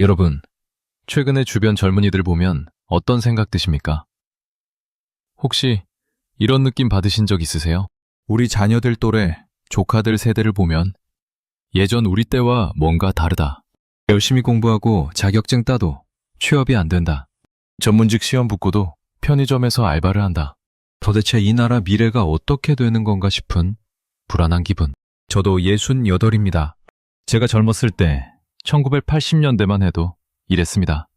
여러분, 최근에 주변 젊은이들 보면 어떤 생각 드십니까? 혹시 이런 느낌 받으신 적 있으세요? 우리 자녀들 또래, 조카들 세대를 보면 예전 우리 때와 뭔가 다르다. 열심히 공부하고 자격증 따도 취업이 안 된다. 전문직 시험 붙고도 편의점에서 알바를 한다. 도대체 이 나라 미래가 어떻게 되는 건가 싶은 불안한 기분. 저도 68입니다. 제가 젊었을 때 1980년대만 해도 이랬습니다.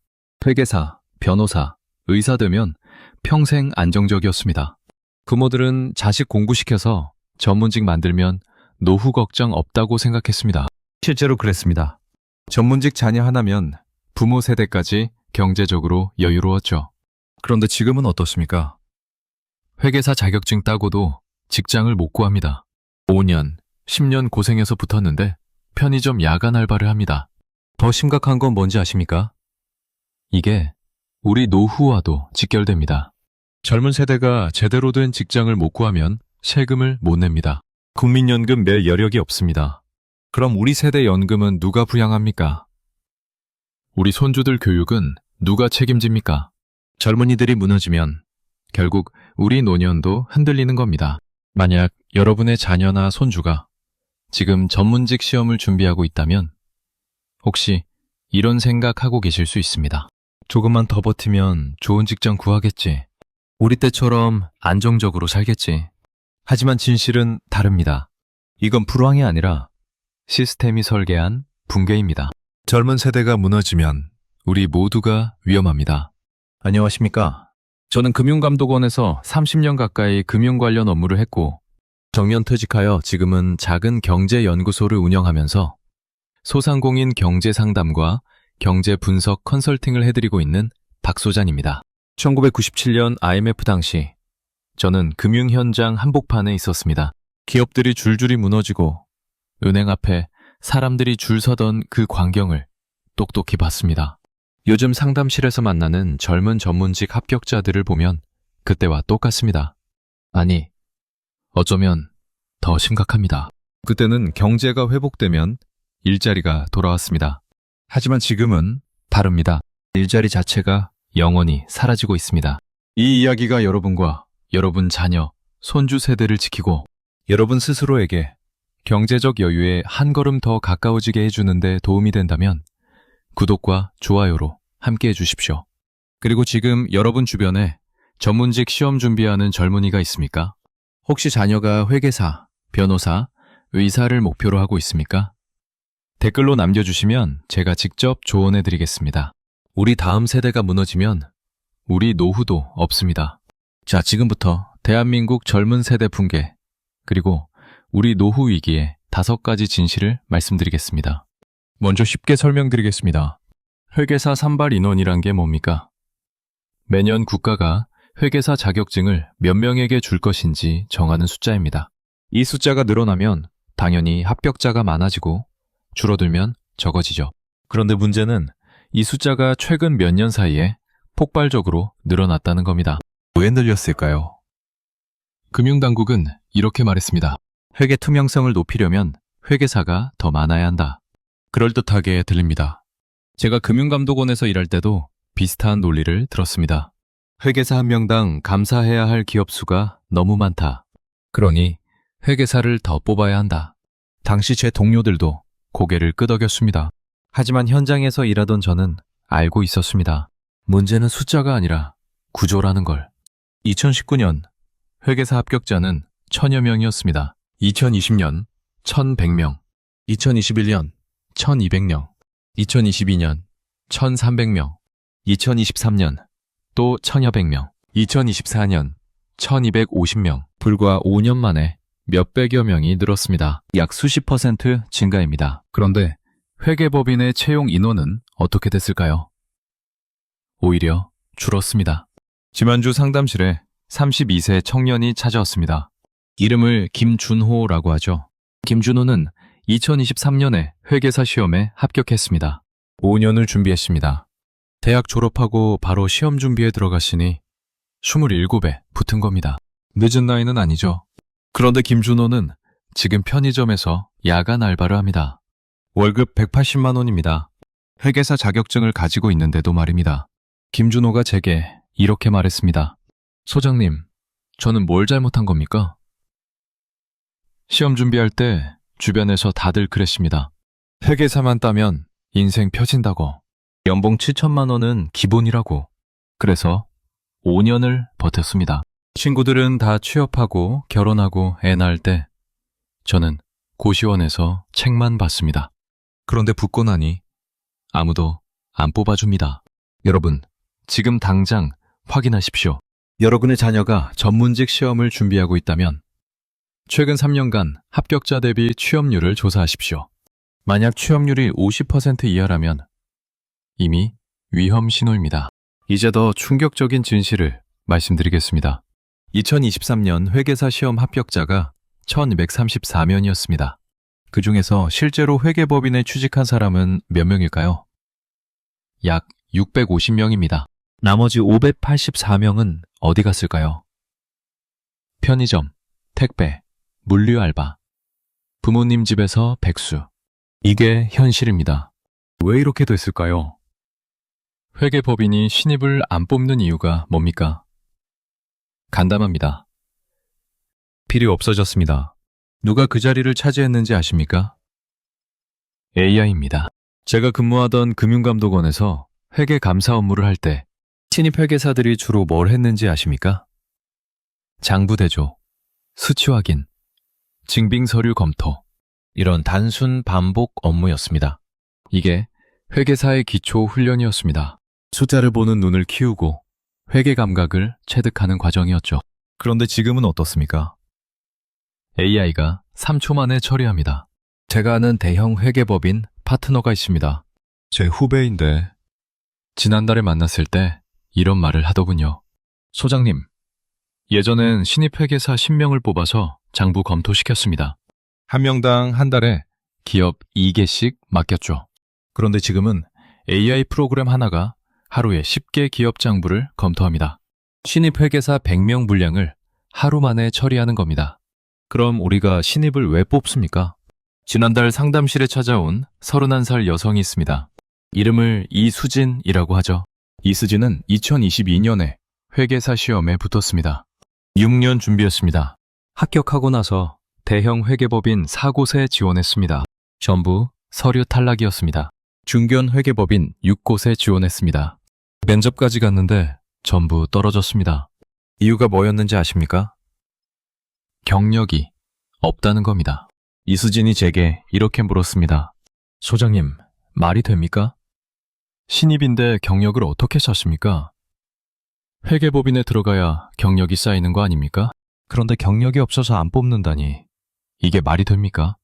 회계사, 변호사, 의사 되면 평생 안정적이었습니다. 부모들은 자식 공부시켜서 전문직 만들면 노후 걱정 없다고 생각했습니다. 실제로 그랬습니다. 전문직 자녀 하나면 부모 세대까지 경제적으로 여유로웠죠. 그런데 지금은 어떻습니까? 회계사 자격증 따고도 직장을 못 구합니다. 5년, 10년 고생해서 붙었는데 편의점 야간 알바를 합니다. 더 심각한 건 뭔지 아십니까? 이게 우리 노후와도 직결됩니다. 젊은 세대가 제대로 된 직장을 못 구하면 세금을 못 냅니다. 국민연금 낼 여력이 없습니다. 그럼 우리 세대 연금은 누가 부양합니까? 우리 손주들 교육은 누가 책임집니까? 젊은이들이 무너지면 결국 우리 노년도 흔들리는 겁니다. 만약 여러분의 자녀나 손주가 지금 전문직 시험을 준비하고 있다면 혹시 이런 생각하고 계실 수 있습니다. 조금만 더 버티면 좋은 직장 구하겠지. 우리 때처럼 안정적으로 살겠지. 하지만 진실은 다릅니다. 이건 불황이 아니라 시스템이 설계한 붕괴입니다. 젊은 세대가 무너지면 우리 모두가 위험합니다. 안녕하십니까? 저는 금융감독원에서 30년 가까이 금융 관련 업무를 했고 정년퇴직하여 지금은 작은 경제연구소를 운영하면서 소상공인 경제상담과 경제분석 컨설팅을 해드리고 있는 박소잔입니다. 1997년 IMF 당시 저는 금융 현장 한복판에 있었습니다. 기업들이 줄줄이 무너지고 은행 앞에 사람들이 줄 서던 그 광경을 똑똑히 봤습니다. 요즘 상담실에서 만나는 젊은 전문직 합격자들을 보면 그때와 똑같습니다. 아니, 어쩌면 더 심각합니다. 그때는 경제가 회복되면 일자리가 돌아왔습니다. 하지만 지금은 다릅니다. 일자리 자체가 영원히 사라지고 있습니다. 이 이야기가 여러분과 여러분 자녀, 손주 세대를 지키고 여러분 스스로에게 경제적 여유에 한 걸음 더 가까워지게 해주는데 도움이 된다면 구독과 좋아요로 함께 해주십시오. 그리고 지금 여러분 주변에 전문직 시험 준비하는 젊은이가 있습니까? 혹시 자녀가 회계사, 변호사, 의사를 목표로 하고 있습니까? 댓글로 남겨주시면 제가 직접 조언해드리겠습니다. 우리 다음 세대가 무너지면 우리 노후도 없습니다. 자, 지금부터 대한민국 젊은 세대 붕괴, 그리고 우리 노후 위기의 5가지 진실을 말씀드리겠습니다. 먼저 쉽게 설명드리겠습니다. 회계사 선발 인원이란 게 뭡니까? 매년 국가가 회계사 자격증을 몇 명에게 줄 것인지 정하는 숫자입니다. 이 숫자가 늘어나면 당연히 합격자가 많아지고 줄어들면 적어지죠. 그런데 문제는 이 숫자가 최근 몇 년 사이에 폭발적으로 늘어났다는 겁니다. 왜 늘렸을까요? 금융당국은 이렇게 말했습니다. 회계 투명성을 높이려면 회계사가 더 많아야 한다. 그럴듯하게 들립니다. 제가 금융감독원에서 일할 때도 비슷한 논리를 들었습니다. 회계사 한 명당 감사해야 할 기업 수가 너무 많다. 그러니 회계사를 더 뽑아야 한다. 당시 제 동료들도 고개를 끄덕였습니다. 하지만 현장에서 일하던 저는 알고 있었습니다. 문제는 숫자가 아니라 구조라는 걸. 2019년 회계사 합격자는 1000여 명이었습니다. 2020년 1100명, 2021년 1200명, 2022년 1300명, 2023년 또 1000여 명, 2024년 1250명, 불과 5년 만에 몇백여 명이 늘었습니다. 약 수십 % 증가입니다. 그런데 회계법인의 채용 인원은 어떻게 됐을까요? 오히려 줄었습니다. 지난주 상담실에 32세 청년이 찾아왔습니다. 이름을 김준호라고 하죠. 김준호는 2023년에 회계사 시험에 합격했습니다. 5년을 준비했습니다. 대학 졸업하고 바로 시험 준비에 들어갔으니 27에 붙은 겁니다. 늦은 나이는 아니죠. 그런데 김준호는 지금 편의점에서 야간 알바를 합니다. 월급 180만 원입니다. 회계사 자격증을 가지고 있는데도 말입니다. 김준호가 제게 이렇게 말했습니다. 소장님, 저는 뭘 잘못한 겁니까? 시험 준비할 때 주변에서 다들 그랬습니다. 회계사만 따면 인생 펴진다고. 연봉 7천만 원은 기본이라고. 그래서 5년을 버텼습니다. 친구들은 다 취업하고 결혼하고 애 낳을 때 저는 고시원에서 책만 봤습니다. 그런데 붙고 나니 아무도 안 뽑아줍니다. 여러분, 지금 당장 확인하십시오. 여러분의 자녀가 전문직 시험을 준비하고 있다면 최근 3년간 합격자 대비 취업률을 조사하십시오. 만약 취업률이 50% 이하라면 이미 위험 신호입니다. 이제 더 충격적인 진실을 말씀드리겠습니다. 2023년 회계사 시험 합격자가 1234명이었습니다. 그 중에서 실제로 회계법인에 취직한 사람은 몇 명일까요? 약 650명입니다. 나머지 584명은 어디 갔을까요? 편의점, 택배, 물류 알바, 부모님 집에서 백수. 이게 현실입니다. 왜 이렇게 됐을까요? 회계법인이 신입을 안 뽑는 이유가 뭡니까? 간단합니다. 필요 없어졌습니다. 누가 그 자리를 차지했는지 아십니까? AI입니다. 제가 근무하던 금융감독원에서 회계 감사 업무를 할 때 신입 회계사들이 주로 뭘 했는지 아십니까? 장부 대조, 수치 확인, 증빙 서류 검토, 이런 단순 반복 업무였습니다. 이게 회계사의 기초 훈련이었습니다. 숫자를 보는 눈을 키우고 회계 감각을 체득하는 과정이었죠. 그런데 지금은 어떻습니까? AI가 3초 만에 처리합니다. 제가 아는 대형 회계법인 파트너가 있습니다. 제 후배인데 지난달에 만났을 때 이런 말을 하더군요. 소장님, 예전엔 신입 회계사 10명을 뽑아서 장부 검토시켰습니다. 한 명당 한 달에 기업 2개씩 맡겼죠. 그런데 지금은 AI 프로그램 하나가 하루에 10개 기업 장부를 검토합니다. 신입 회계사 100명 분량을 하루 만에 처리하는 겁니다. 그럼 우리가 신입을 왜 뽑습니까? 지난달 상담실에 찾아온 31살 여성이 있습니다. 이름을 이수진이라고 하죠. 이수진은 2022년에 회계사 시험에 붙었습니다. 6년 준비했습니다. 합격하고 나서 대형 회계법인 4곳에 지원했습니다. 전부 서류 탈락이었습니다. 중견 회계법인 6곳에 지원했습니다. 면접까지 갔는데 전부 떨어졌습니다. 이유가 뭐였는지 아십니까? 경력이 없다는 겁니다. 이수진이 제게 이렇게 물었습니다. 소장님, 말이 됩니까? 신입인데 경력을 어떻게 찾습니까? 회계법인에 들어가야 경력이 쌓이는 거 아닙니까? 그런데 경력이 없어서 안 뽑는다니 이게 말이 됩니까?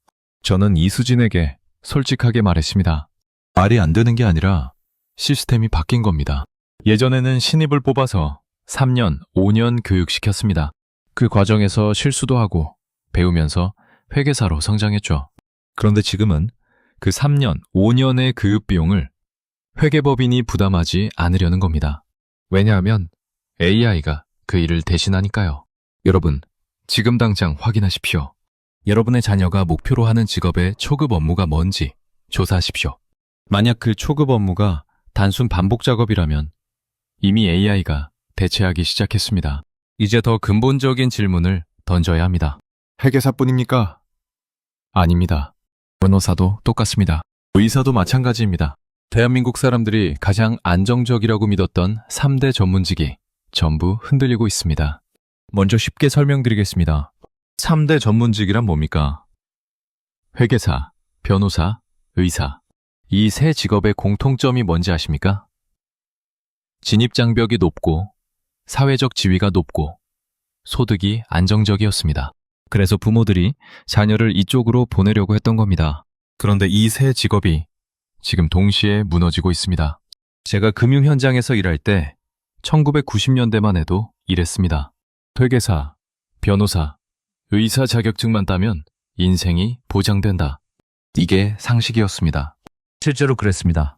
저는 이수진에게 솔직하게 말했습니다. 말이 안 되는 게 아니라 시스템이 바뀐 겁니다. 예전에는 신입을 뽑아서 3년, 5년 교육시켰습니다. 그 과정에서 실수도 하고 배우면서 회계사로 성장했죠. 그런데 지금은 그 3년, 5년의 교육 비용을 회계법인이 부담하지 않으려는 겁니다. 왜냐하면 AI가 그 일을 대신하니까요. 여러분, 지금 당장 확인하십시오. 여러분의 자녀가 목표로 하는 직업의 초급 업무가 뭔지 조사하십시오. 만약 그 초급 업무가 단순 반복 작업이라면 이미 AI가 대체하기 시작했습니다. 이제 더 근본적인 질문을 던져야 합니다. 회계사뿐입니까? 아닙니다. 변호사도 똑같습니다. 의사도 마찬가지입니다. 대한민국 사람들이 가장 안정적이라고 믿었던 3대 전문직이 전부 흔들리고 있습니다. 먼저 쉽게 설명드리겠습니다. 3대 전문직이란 뭡니까? 회계사, 변호사, 의사. 이 세 직업의 공통점이 뭔지 아십니까? 진입장벽이 높고 사회적 지위가 높고 소득이 안정적이었습니다. 그래서 부모들이 자녀를 이쪽으로 보내려고 했던 겁니다. 그런데 이 세 직업이 지금 동시에 무너지고 있습니다. 제가 금융 현장에서 일할 때 1990년대만 해도 이랬습니다. 회계사, 변호사, 의사 자격증만 따면 인생이 보장된다. 이게 상식이었습니다. 실제로 그랬습니다.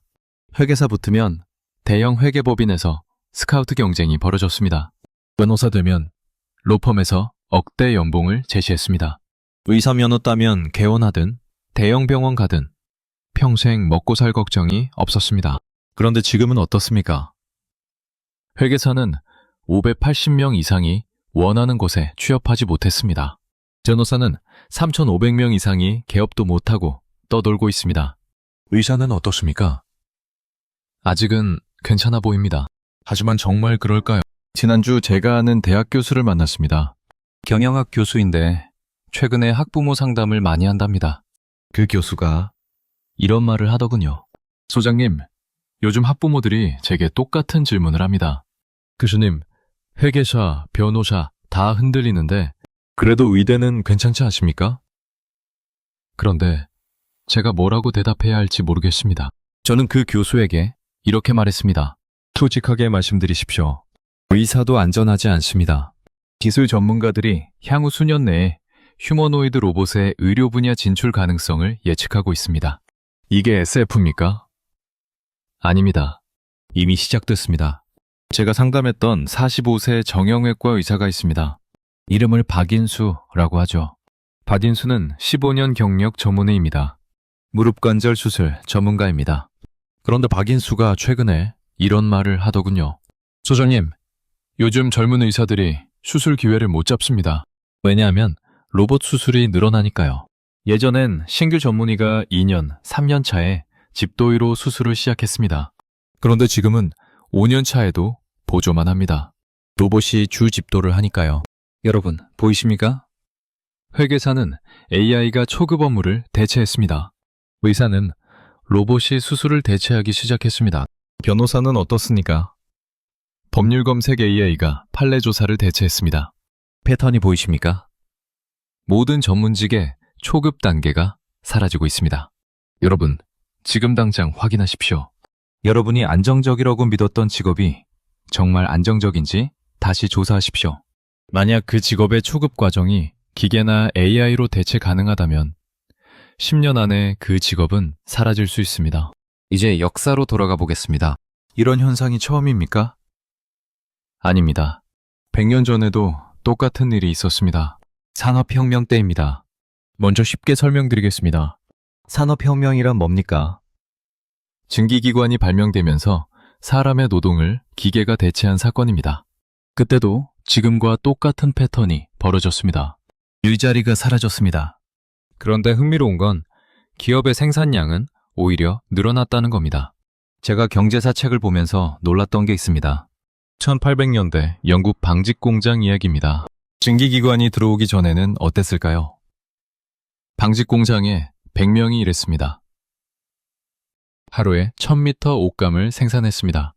회계사 붙으면 대형 회계법인에서 스카우트 경쟁이 벌어졌습니다. 변호사 되면 로펌에서 억대 연봉을 제시했습니다. 의사 면허 따면 개원하든 대형 병원 가든 평생 먹고 살 걱정이 없었습니다. 그런데 지금은 어떻습니까? 회계사는 580명 이상이 원하는 곳에 취업하지 못했습니다. 변호사는 3,500명 이상이 개업도 못하고 떠돌고 있습니다. 의사는 어떻습니까? 아직은 괜찮아 보입니다. 하지만 정말 그럴까요? 지난주 제가 아는 대학 교수를 만났습니다. 경영학 교수인데 최근에 학부모 상담을 많이 한답니다. 그 교수가 이런 말을 하더군요. 소장님, 요즘 학부모들이 제게 똑같은 질문을 합니다. 교수님, 회계사, 변호사 다 흔들리는데 그래도 의대는 괜찮지 않습니까? 그런데 제가 뭐라고 대답해야 할지 모르겠습니다. 저는 그 교수에게 이렇게 말했습니다. 솔직하게 말씀드리십시오. 의사도 안전하지 않습니다. 기술 전문가들이 향후 수년 내에 휴머노이드 로봇의 의료 분야 진출 가능성을 예측하고 있습니다. 이게 SF입니까? 아닙니다. 이미 시작됐습니다. 제가 상담했던 45세 정형외과 의사가 있습니다. 이름을 박인수라고 하죠. 박인수는 15년 경력 전문의입니다. 무릎 관절 수술 전문가입니다. 그런데 박인수가 최근에 이런 말을 하더군요. 소장님, 요즘 젊은 의사들이 수술 기회를 못 잡습니다. 왜냐하면 로봇 수술이 늘어나니까요. 예전엔 신규 전문의가 2년, 3년 차에 집도의로 수술을 시작했습니다. 그런데 지금은 5년 차에도 보조만 합니다. 로봇이 주 집도를 하니까요. 여러분, 보이십니까? 회계사는 AI가 초급 업무를 대체했습니다. 의사는 로봇이 수술을 대체하기 시작했습니다. 변호사는 어떻습니까? 법률 검색 AI가 판례 조사를 대체했습니다. 패턴이 보이십니까? 모든 전문직의 초급 단계가 사라지고 있습니다. 여러분, 지금 당장 확인하십시오. 여러분이 안정적이라고 믿었던 직업이 정말 안정적인지 다시 조사하십시오. 만약 그 직업의 초급 과정이 기계나 AI로 대체 가능하다면 10년 안에 그 직업은 사라질 수 있습니다. 이제 역사로 돌아가 보겠습니다. 이런 현상이 처음입니까? 아닙니다. 100년 전에도 똑같은 일이 있었습니다. 산업혁명 때입니다. 먼저 쉽게 설명드리겠습니다. 산업혁명이란 뭡니까? 증기기관이 발명되면서 사람의 노동을 기계가 대체한 사건입니다. 그때도 지금과 똑같은 패턴이 벌어졌습니다. 일자리가 사라졌습니다. 그런데 흥미로운 건 기업의 생산량은 오히려 늘어났다는 겁니다. 제가 경제사 책을 보면서 놀랐던 게 있습니다. 1800년대 영국 방직 공장 이야기입니다. 증기기관이 들어오기 전에는 어땠을까요? 방직 공장에 100명이 일했습니다. 하루에 1000m 옷감을 생산했습니다.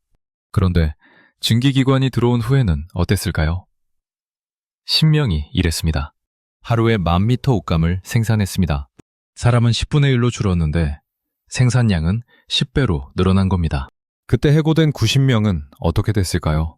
그런데 증기기관이 들어온 후에는 어땠을까요? 10명이 일했습니다. 하루에 1000m 옷감을 생산했습니다. 사람은 10분의 1로 줄었는데 생산량은 10배로 늘어난 겁니다. 그때 해고된 90명은 어떻게 됐을까요?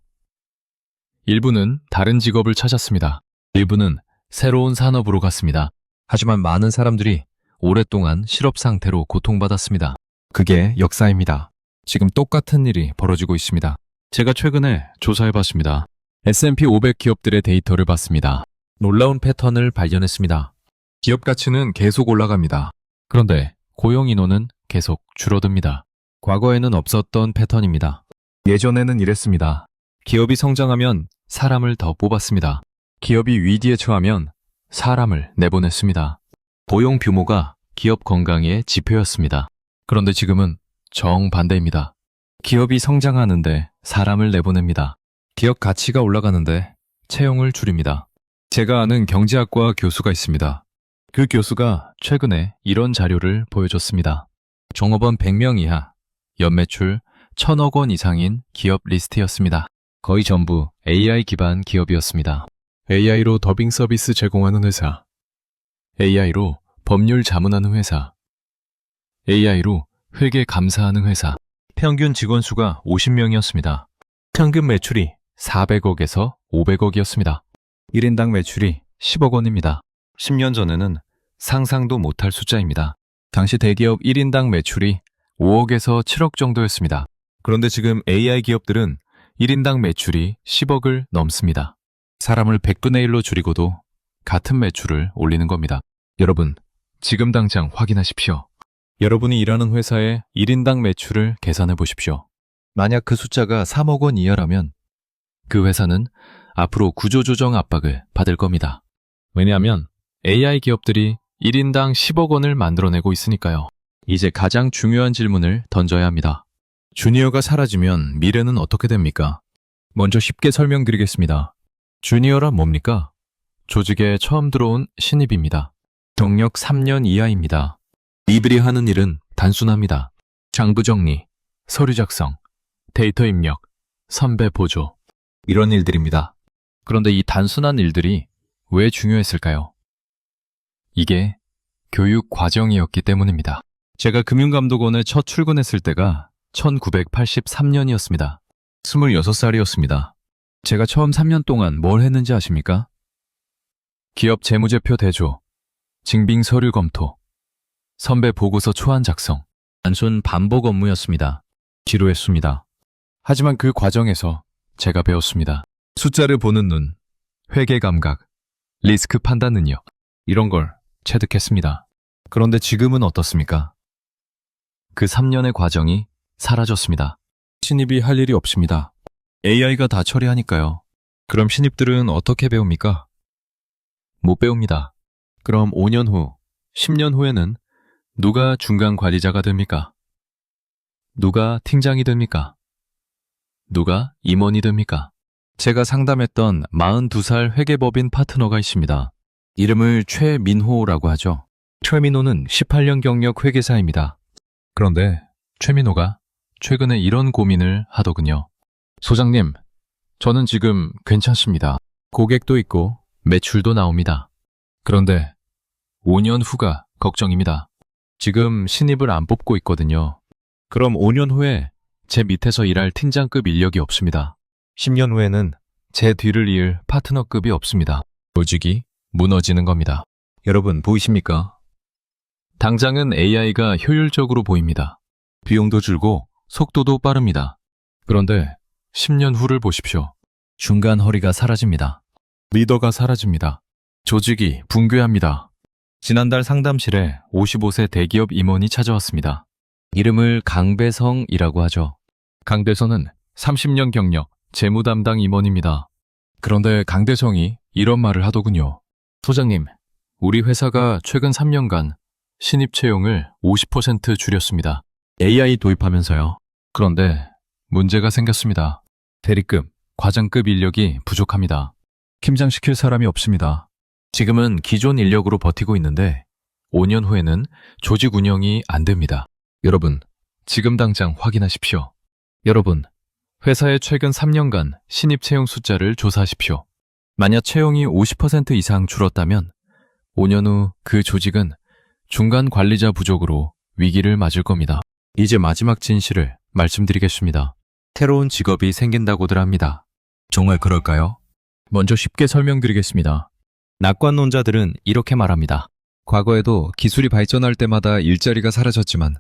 일부는 다른 직업을 찾았습니다. 일부는 새로운 산업으로 갔습니다. 하지만 많은 사람들이 오랫동안 실업 상태로 고통받았습니다. 그게 역사입니다. 지금 똑같은 일이 벌어지고 있습니다. 제가 최근에 조사해봤습니다. S&P 500 기업들의 데이터를 봤습니다. 놀라운 패턴을 발견했습니다. 기업 가치는 계속 올라갑니다. 그런데 고용 인원은 계속 줄어듭니다. 과거에는 없었던 패턴입니다. 예전에는 이랬습니다. 기업이 성장하면 사람을 더 뽑았습니다. 기업이 위기에 처하면 사람을 내보냈습니다. 고용 규모가 기업 건강의 지표였습니다. 그런데 지금은 정반대입니다. 기업이 성장하는데 사람을 내보냅니다. 기업 가치가 올라가는데 채용을 줄입니다. 제가 아는 경제학과 교수가 있습니다. 그 교수가 최근에 이런 자료를 보여줬습니다. 종업원 100명 이하, 연매출 1000억 원 이상인 기업 리스트였습니다. 거의 전부 AI 기반 기업이었습니다. AI로 더빙 서비스 제공하는 회사, AI로 법률 자문하는 회사, AI로 회계 감사하는 회사. 평균 직원 수가 50명이었습니다. 평균 매출이 400억에서 500억이었습니다. 1인당 매출이 10억 원입니다. 10년 전에는 상상도 못할 숫자입니다. 당시 대기업 1인당 매출이 5억에서 7억 정도였습니다. 그런데 지금 AI 기업들은 1인당 매출이 10억을 넘습니다. 사람을 100분의 1로 줄이고도 같은 매출을 올리는 겁니다. 여러분, 지금 당장 확인하십시오. 여러분이 일하는 회사의 1인당 매출을 계산해 보십시오. 만약 그 숫자가 3억 원 이하라면 그 회사는 앞으로 구조조정 압박을 받을 겁니다. 왜냐하면 AI 기업들이 1인당 10억 원을 만들어내고 있으니까요. 이제 가장 중요한 질문을 던져야 합니다. 주니어가 사라지면 미래는 어떻게 됩니까? 먼저 쉽게 설명드리겠습니다. 주니어란 뭡니까? 조직에 처음 들어온 신입입니다. 경력 3년 이하입니다. 이들이 하는 일은 단순합니다. 장부 정리, 서류 작성, 데이터 입력, 선배 보조, 이런 일들입니다. 그런데 이 단순한 일들이 왜 중요했을까요? 이게 교육 과정이었기 때문입니다. 제가 금융감독원에 첫 출근했을 때가 1983년이었습니다. 26살이었습니다. 제가 처음 3년 동안 뭘 했는지 아십니까? 기업 재무제표 대조, 증빙 서류 검토, 선배 보고서 초안 작성, 단순 반복 업무였습니다. 지루했습니다. 하지만 그 과정에서 제가 배웠습니다. 숫자를 보는 눈, 회계 감각, 리스크 판단 능력, 이런 걸 체득했습니다. 그런데 지금은 어떻습니까? 그 3년의 과정이 사라졌습니다. 신입이 할 일이 없습니다. AI가 다 처리하니까요. 그럼 신입들은 어떻게 배웁니까? 못 배웁니다. 그럼 5년 후, 10년 후에는 누가 중간 관리자가 됩니까? 누가 팀장이 됩니까? 누가 임원이 됩니까? 제가 상담했던 42살 회계법인 파트너가 있습니다. 이름을 최민호라고 하죠. 최민호는 18년 경력 회계사입니다. 그런데 최민호가 최근에 이런 고민을 하더군요. 소장님, 저는 지금 괜찮습니다. 고객도 있고 매출도 나옵니다. 그런데 5년 후가 걱정입니다. 지금 신입을 안 뽑고 있거든요. 그럼 5년 후에 제 밑에서 일할 팀장급 인력이 없습니다. 10년 후에는 제 뒤를 이을 파트너급이 없습니다. 조직이 무너지는 겁니다. 여러분 보이십니까? 당장은 AI가 효율적으로 보입니다. 비용도 줄고 속도도 빠릅니다. 그런데 10년 후를 보십시오. 중간 허리가 사라집니다. 리더가 사라집니다. 조직이 붕괴합니다. 지난달 상담실에 55세 대기업 임원이 찾아왔습니다. 이름을 강배성이라고 하죠. 강대성은 30년 경력 재무 담당 임원입니다. 그런데 강대성이 이런 말을 하더군요. 소장님, 우리 회사가 최근 3년간 신입 채용을 50% 줄였습니다. AI 도입하면서요. 그런데 문제가 생겼습니다. 대리급, 과장급 인력이 부족합니다. 김장시킬 사람이 없습니다. 지금은 기존 인력으로 버티고 있는데 5년 후에는 조직 운영이 안 됩니다. 여러분, 지금 당장 확인하십시오. 여러분, 회사의 최근 3년간 신입 채용 숫자를 조사하십시오. 만약 채용이 50% 이상 줄었다면 5년 후 그 조직은 중간 관리자 부족으로 위기를 맞을 겁니다. 이제 마지막 진실을 말씀드리겠습니다. 새로운 직업이 생긴다고들 합니다. 정말 그럴까요? 먼저 쉽게 설명드리겠습니다. 낙관론자들은 이렇게 말합니다. 과거에도 기술이 발전할 때마다 일자리가 사라졌지만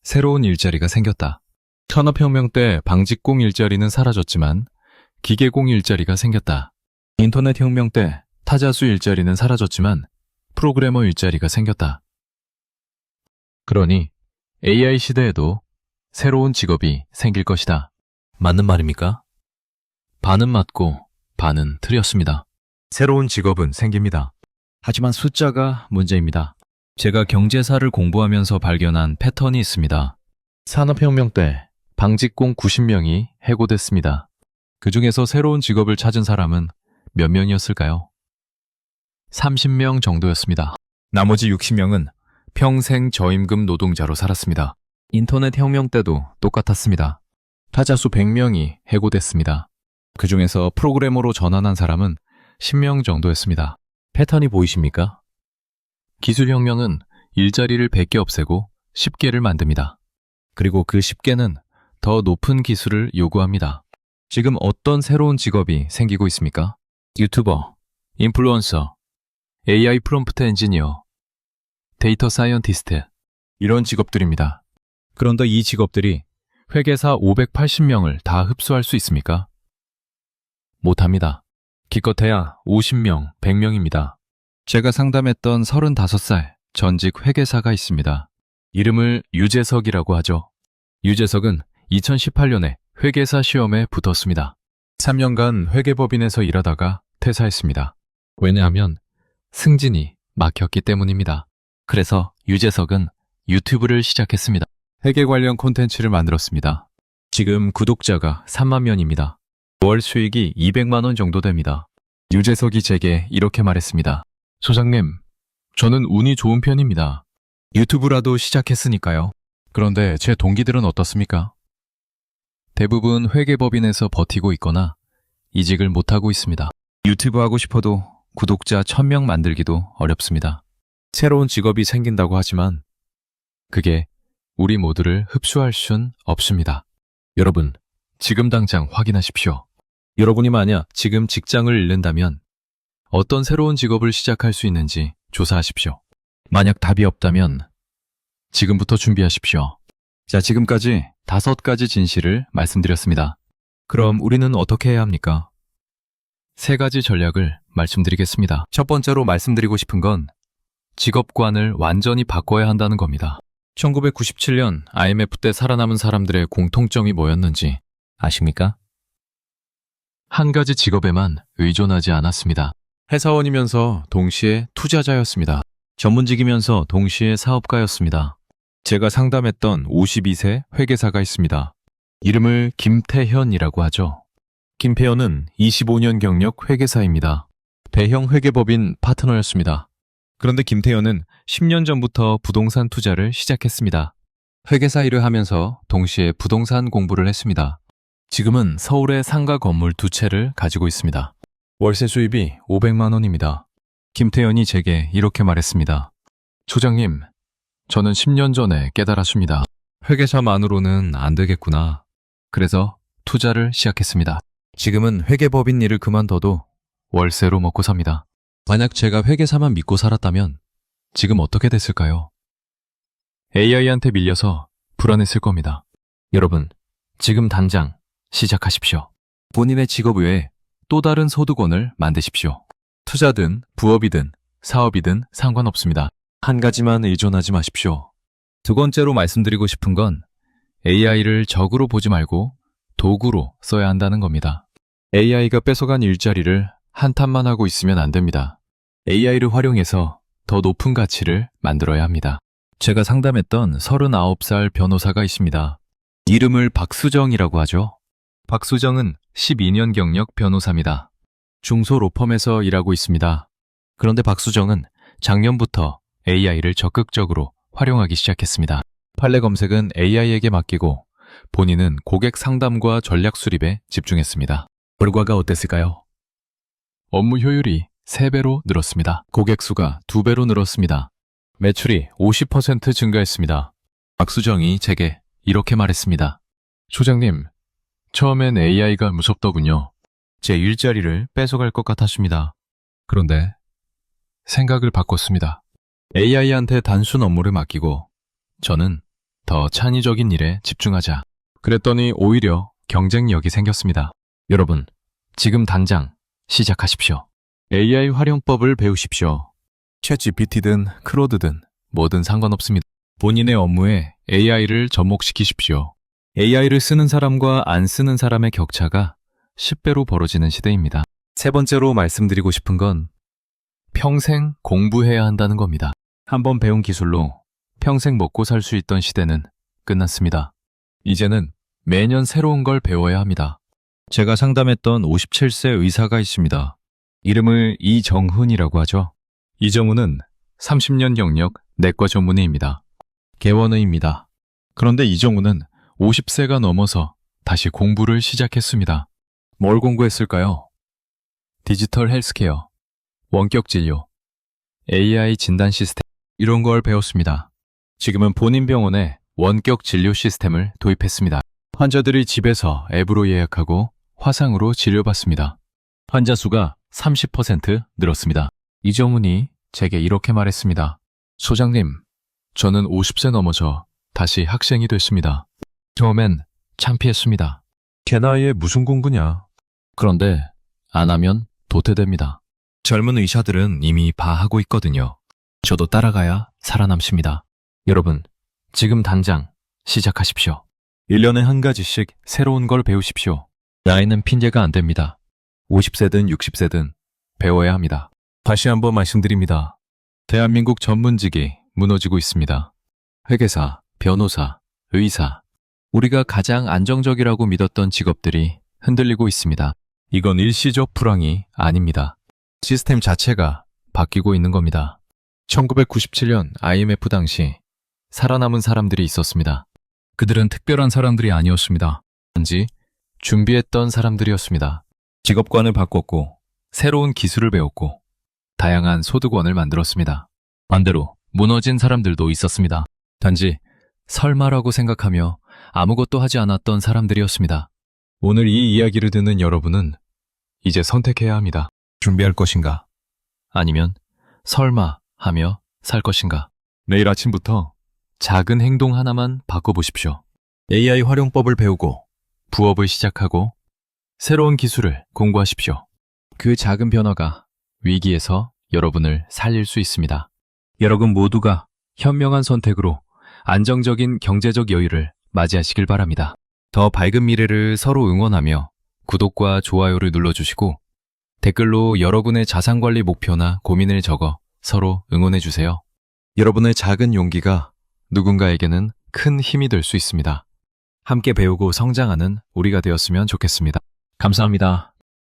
새로운 일자리가 생겼다. 산업혁명 때 방직공 일자리는 사라졌지만 기계공 일자리가 생겼다. 인터넷 혁명 때 타자수 일자리는 사라졌지만 프로그래머 일자리가 생겼다. 그러니 AI 시대에도 새로운 직업이 생길 것이다. 맞는 말입니까? 반은 맞고 반은 틀렸습니다. 새로운 직업은 생깁니다. 하지만 숫자가 문제입니다. 제가 경제사를 공부하면서 발견한 패턴이 있습니다. 산업혁명 때 방직공 90명이 해고됐습니다. 그 중에서 새로운 직업을 찾은 사람은 몇 명이었을까요? 30명 정도였습니다. 나머지 60명은 평생 저임금 노동자로 살았습니다. 인터넷 혁명 때도 똑같았습니다. 타자수 100명이 해고됐습니다. 그 중에서 프로그래머로 전환한 사람은 10명 정도였습니다. 패턴이 보이십니까? 기술혁명은 일자리를 100개 없애고 10개를 만듭니다. 그리고 그 10개는 더 높은 기술을 요구합니다. 지금 어떤 새로운 직업이 생기고 있습니까? 유튜버, 인플루언서, AI 프롬프트 엔지니어, 데이터 사이언티스트, 이런 직업들입니다. 그런데 이 직업들이 회계사 580명을 다 흡수할 수 있습니까? 못합니다. 기껏해야 50명, 100명입니다. 제가 상담했던 35살 전직 회계사가 있습니다. 이름을 유재석이라고 하죠. 유재석은 2018년에 회계사 시험에 붙었습니다. 3년간 회계법인에서 일하다가 퇴사했습니다. 왜냐하면 승진이 막혔기 때문입니다. 그래서 유재석은 유튜브를 시작했습니다. 회계 관련 콘텐츠를 만들었습니다. 지금 구독자가 3만 명입니다. 월 수익이 200만 원 정도 됩니다. 유재석이 제게 이렇게 말했습니다. 소장님, 저는 운이 좋은 편입니다. 유튜브라도 시작했으니까요. 그런데 제 동기들은 어떻습니까? 대부분 회계법인에서 버티고 있거나 이직을 못하고 있습니다. 유튜브 하고 싶어도 구독자 1000명 만들기도 어렵습니다. 새로운 직업이 생긴다고 하지만 그게 우리 모두를 흡수할 순 없습니다. 여러분, 지금 당장 확인하십시오. 여러분이 만약 지금 직장을 잃는다면 어떤 새로운 직업을 시작할 수 있는지 조사하십시오. 만약 답이 없다면 지금부터 준비하십시오. 자, 지금까지 5가지 진실을 말씀드렸습니다. 그럼 우리는 어떻게 해야 합니까? 3가지 전략을 말씀드리겠습니다. 첫 번째로 말씀드리고 싶은 건 직업관을 완전히 바꿔야 한다는 겁니다. 1997년 IMF 때 살아남은 사람들의 공통점이 뭐였는지 아십니까? 한 가지 직업에만 의존하지 않았습니다. 회사원이면서 동시에 투자자였습니다. 전문직이면서 동시에 사업가였습니다. 제가 상담했던 52세 회계사가 있습니다. 이름을 김태현이라고 하죠. 김태현은 25년 경력 회계사입니다. 대형 회계법인 파트너였습니다. 그런데 김태현은 10년 전부터 부동산 투자를 시작했습니다. 회계사 일을 하면서 동시에 부동산 공부를 했습니다. 지금은 서울에 상가 건물 2채를 가지고 있습니다. 월세 수입이 500만 원입니다. 김태현이 제게 이렇게 말했습니다. 소장님, 저는 10년 전에 깨달았습니다. 회계사만으로는 안 되겠구나. 그래서 투자를 시작했습니다. 지금은 회계법인 일을 그만둬도 월세로 먹고 삽니다. 만약 제가 회계사만 믿고 살았다면 지금 어떻게 됐을까요? AI한테 밀려서 불안했을 겁니다. 여러분, 지금 당장 시작하십시오. 본인의 직업 외에 또 다른 소득원을 만드십시오. 투자든 부업이든 사업이든 상관없습니다. 한 가지만 의존하지 마십시오. 두 번째로 말씀드리고 싶은 건 AI를 적으로 보지 말고 도구로 써야 한다는 겁니다. AI가 뺏어간 일자리를 한탄만 하고 있으면 안 됩니다. AI를 활용해서 더 높은 가치를 만들어야 합니다. 제가 상담했던 39살 변호사가 있습니다. 이름을 박수정이라고 하죠. 박수정은 12년 경력 변호사입니다. 중소 로펌에서 일하고 있습니다. 그런데 박수정은 작년부터 AI를 적극적으로 활용하기 시작했습니다. 판례 검색은 AI에게 맡기고 본인은 고객 상담과 전략 수립에 집중했습니다. 결과가 어땠을까요? 업무 효율이 3배로 늘었습니다. 고객 수가 2배로 늘었습니다. 매출이 50% 증가했습니다. 박수정이 제게 이렇게 말했습니다. 소장님, 처음엔 AI가 무섭더군요. 제 일자리를 뺏어갈 것 같았습니다. 그런데 생각을 바꿨습니다. AI한테 단순 업무를 맡기고 저는 더 창의적인 일에 집중하자. 그랬더니 오히려 경쟁력이 생겼습니다. 여러분, 지금 당장 시작하십시오. AI 활용법을 배우십시오. 챗GPT든 크로드든 뭐든 상관없습니다. 본인의 업무에 AI를 접목시키십시오. AI를 쓰는 사람과 안 쓰는 사람의 격차가 10배로 벌어지는 시대입니다. 세 번째로 말씀드리고 싶은 건 평생 공부해야 한다는 겁니다. 한번 배운 기술로 평생 먹고 살 수 있던 시대는 끝났습니다. 이제는 매년 새로운 걸 배워야 합니다. 제가 상담했던 57세 의사가 있습니다. 이름을 이정훈이라고 하죠. 이정훈은 30년 경력 내과 전문의입니다. 개원의입니다. 그런데 이정훈은 50세가 넘어서 다시 공부를 시작했습니다. 뭘 공부했을까요? 디지털 헬스케어, 원격 진료, AI 진단 시스템 이런 걸 배웠습니다. 지금은 본인 병원에 원격 진료 시스템을 도입했습니다. 환자들이 집에서 앱으로 예약하고 화상으로 진료받습니다. 환자 수가 30% 늘었습니다. 이정훈이 제게 이렇게 말했습니다. 소장님, 저는 50세 넘어서 다시 학생이 됐습니다. 처음엔 창피했습니다. 걔 나이에 무슨 공부냐. 그런데 안 하면 도태됩니다. 젊은 의사들은 이미 다 하고 있거든요. 저도 따라가야 살아남습니다. 여러분, 지금 당장 시작하십시오. 1년에 한 가지씩 새로운 걸 배우십시오. 나이는 핑계가 안 됩니다. 50세든 60세든 배워야 합니다. 다시 한번 말씀드립니다. 대한민국 전문직이 무너지고 있습니다. 회계사, 변호사, 의사, 우리가 가장 안정적이라고 믿었던 직업들이 흔들리고 있습니다. 이건 일시적 불황이 아닙니다. 시스템 자체가 바뀌고 있는 겁니다. 1997년 IMF 당시 살아남은 사람들이 있었습니다. 그들은 특별한 사람들이 아니었습니다. 단지 준비했던 사람들이었습니다. 직업관을 바꿨고 새로운 기술을 배웠고 다양한 소득원을 만들었습니다. 반대로 무너진 사람들도 있었습니다. 단지 설마라고 생각하며 아무것도 하지 않았던 사람들이었습니다. 오늘 이 이야기를 듣는 여러분은 이제 선택해야 합니다. 준비할 것인가? 아니면 설마 하며 살 것인가? 내일 아침부터 작은 행동 하나만 바꿔보십시오. AI 활용법을 배우고 부업을 시작하고 새로운 기술을 공부하십시오. 그 작은 변화가 위기에서 여러분을 살릴 수 있습니다. 여러분 모두가 현명한 선택으로 안정적인 경제적 여유를 맞이하시길 바랍니다. 더 밝은 미래를 서로 응원하며 구독과 좋아요를 눌러주시고 댓글로 여러분의 자산관리 목표나 고민을 적어 서로 응원해주세요. 여러분의 작은 용기가 누군가에게는 큰 힘이 될 수 있습니다. 함께 배우고 성장하는 우리가 되었으면 좋겠습니다. 감사합니다.